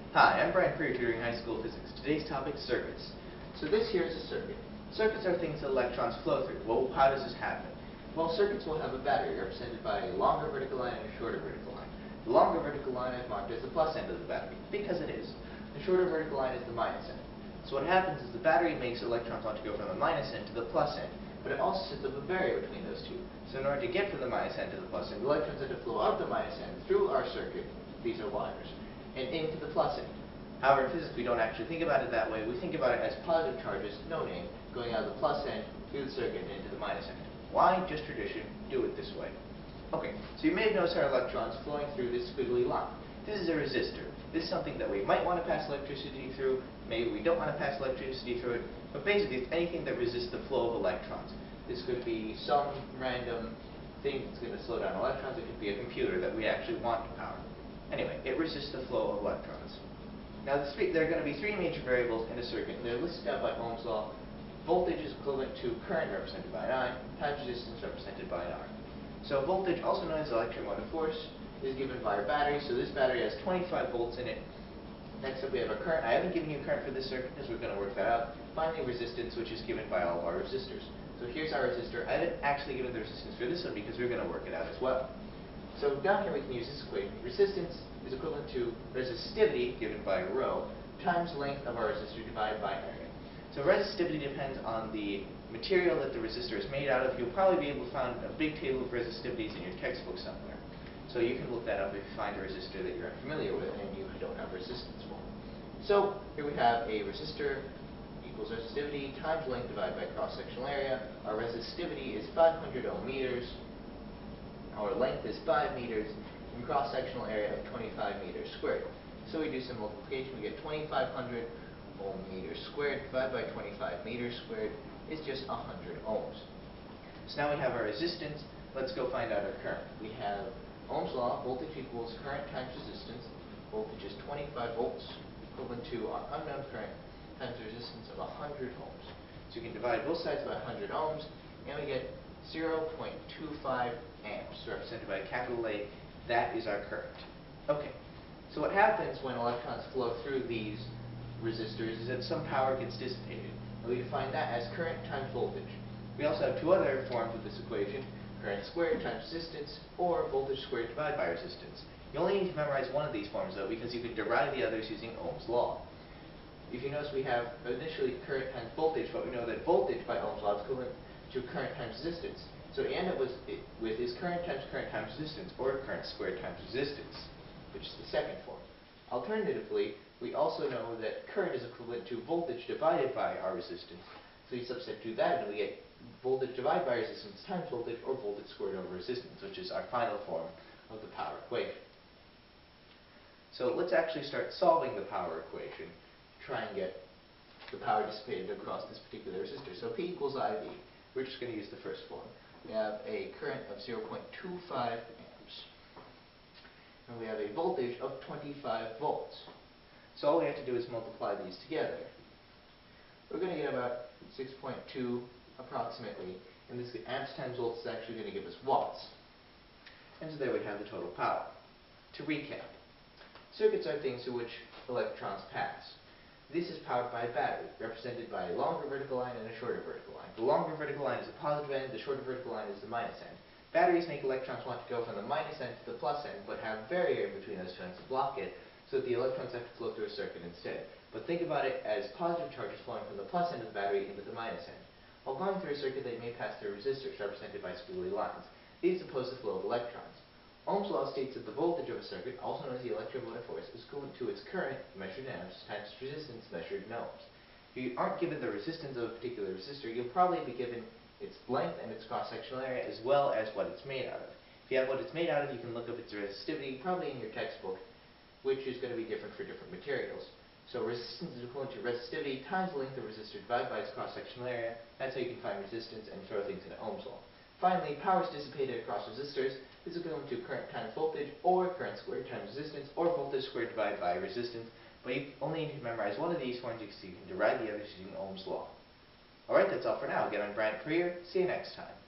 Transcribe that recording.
Hi, I'm Brian Freer, tutoring high school physics. Today's topic is circuits. So this here is a circuit. Circuits are things that electrons flow through. Well, how does this happen? Well, circuits will have a battery represented by a longer vertical line and a shorter vertical line. The longer vertical line is marked as the plus end of the battery, because it is. The shorter vertical line is the minus end. So what happens is the battery makes electrons want to go from the minus end to the plus end, but it also sets up a barrier between those two. So in order to get from the minus end to the plus end, the electrons have to flow out the minus end through our circuit, these are wires, and into the plus end. However, in physics we don't actually think about it that way. We think about it as positive charges, no name, going out of the plus end through the circuit and into the minus end. Why? Just tradition. Do it this way. Okay, so you may have noticed our electrons flowing through this squiggly line. This is a resistor. This is something that we might want to pass electricity through, maybe we don't want to pass electricity through it, but basically it's anything that resists the flow of electrons. This could be some random thing that's going to slow down electrons. It could be a computer that we actually want to power. Anyway, it resists the flow of electrons. Now, there are going to be three major variables in a circuit, and they're listed out by Ohm's law. Voltage is equivalent to current represented by an I, times resistance represented by an R. So voltage, also known as electromotive force, is given by our battery. So this battery has 25 volts in it. Next up we have our current. I haven't given you current for this circuit because we're going to work that out. Finally, resistance, which is given by all of our resistors. So here's our resistor. I haven't actually given the resistance for this one because we're going to work it out as well. So down here we can use this equation. Resistance is equivalent to resistivity, given by rho, times length of our resistor divided by area. So resistivity depends on the material that the resistor is made out of. You'll probably be able to find a big table of resistivities in your textbook somewhere. So you can look that up if you find a resistor that you're unfamiliar with and you don't have resistance for. So here we have a resistor equals resistivity times length divided by cross-sectional area. Our resistivity is 500 ohm meters. Our length is 5 meters, and cross-sectional area of 25 meters squared. So we do some multiplication. We get 2,500 ohm meters squared divided by 25 meters squared is just 100 ohms. So now we have our resistance. Let's go find out our current. We have Ohm's law, voltage equals current times resistance. Voltage is 25 volts, equivalent to our unknown current times the resistance of 100 ohms. So we can divide both sides by 100 ohms, and we get 0.25 amps, represented by a capital A. That is our current. Okay, so what happens when electrons flow through these resistors is that some power gets dissipated. And we define that as current times voltage. We also have two other forms of this equation, current squared times resistance, or voltage squared divided by resistance. You only need to memorize one of these forms, though, because you can derive the others using Ohm's law. If you notice, we have initially current times voltage, but we know that voltage by Ohm's law is equivalent to current times resistance. So we end up with is current times resistance, or current squared times resistance, which is the second form. Alternatively, we also know that current is equivalent to voltage divided by our resistance. So you substitute that, and we get voltage divided by resistance times voltage, or voltage squared over resistance, which is our final form of the power equation. So let's actually start solving the power equation, try and get the power dissipated across this particular resistor. So P equals IV. We're just going to use the first form. We have a current of 0.25 amps. And we have a voltage of 25 volts. So all we have to do is multiply these together. We're going to get about 6.2 approximately. And this amps times volts is actually going to give us watts. And so there we have the total power. To recap, circuits are things through which electrons pass. This is powered by a battery, represented by a longer vertical line and a shorter vertical line. The longer vertical line is the positive end, the shorter vertical line is the minus end. Batteries make electrons want to go from the minus end to the plus end, but have a barrier between those two ends to block it, so that the electrons have to flow through a circuit instead. But think about it as positive charges flowing from the plus end of the battery into the minus end. While going through a circuit, they may pass through resistors, represented by squiggly lines. These oppose the flow of electrons. Ohm's law states that the voltage of a circuit, also known as the electromotive force, is equivalent to its current, measured in amps, times resistance, measured in ohms. If you aren't given the resistance of a particular resistor, you'll probably be given its length and its cross-sectional area, as well as what it's made out of. If you have what it's made out of, you can look up its resistivity, probably in your textbook, which is going to be different for different materials. So resistance is equivalent to resistivity times the length of the resistor divided by its cross-sectional area. That's how you can find resistance and throw things into Ohm's law. Finally, power is dissipated across resistors is equivalent to current times voltage, or current squared times resistance, or voltage squared divided by resistance. But you only need to memorize one of these forms so you can derive the others using Ohm's law. Alright, that's all for now. Again, I'm Brian Freer. See you next time.